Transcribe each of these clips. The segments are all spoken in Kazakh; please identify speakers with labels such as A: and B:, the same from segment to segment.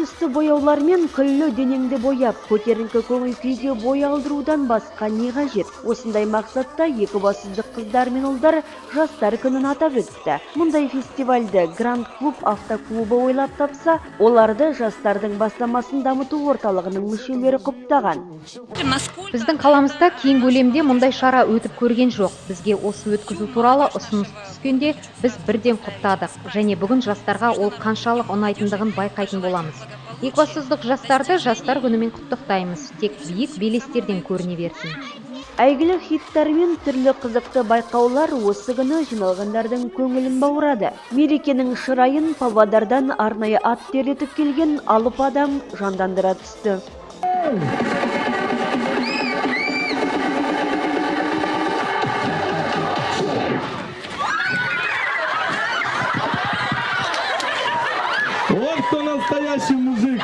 A: түсті бояулар мен күллі денеңді бояп, көтеріңкі көңіл күйге бой алдырудан басқа не қажет? Осындай мақсатта екібастұздық қыздар мен ұлдар жастар күнін атап өтті. Мұндай фестивальді Гранд Клуб автоклубы ойлап тапса, оларды жастардың бастамасын дамыту орталығының мүшелері құптаған.
B: Біздің қаламызда кең көлемде мұндай шара өтіп көрген жоқ. Бізге осы өткізу туралы ұсыныс түскенде біз бірден құптадық, және бүгін жастарға ол қаншалық ұнайтындығын байқайтын боламыз. Екібастұздық жастарды жастар күнімен құттықтаймыз, тек биік белестерден көріне берсін.
A: Әйгілі хиттар мен түрлі қызықты байқаулар осы күні жиналғандардың көңілін баурады. Мерекенің шырайын Павлодардан арнайы ат терлетіп келген алып адам жандандыра түсті.
C: Вот кто настоящий мужик.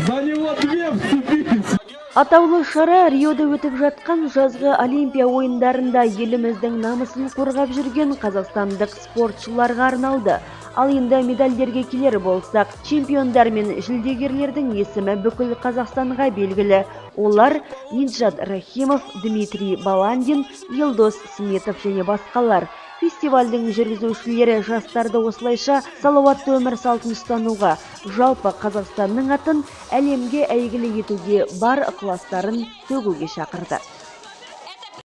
C: За него две вцепились.
A: Атаулы шара Риода өтіп жатқан жазғы Олимпия ойындарында еліміздің намысын қорғап жүрген қазақстандық спортшыларға арналды. Ал енді медальдерге келер болсақ, чемпиондар мен жүлдегерлердің есімі бүкіл Қазақстанға белгілі. Олар Ниджат Рахимов, Дмитрий Баландин, Елдос Сметов және басқалар. Фестивальдің жүргізушілері жастарды осылайша салауатты өмір салтын ұстануға, жалпы Қазақстанның атын әлемге әйгілі етуге бар ықыластарын төгуге шақырды.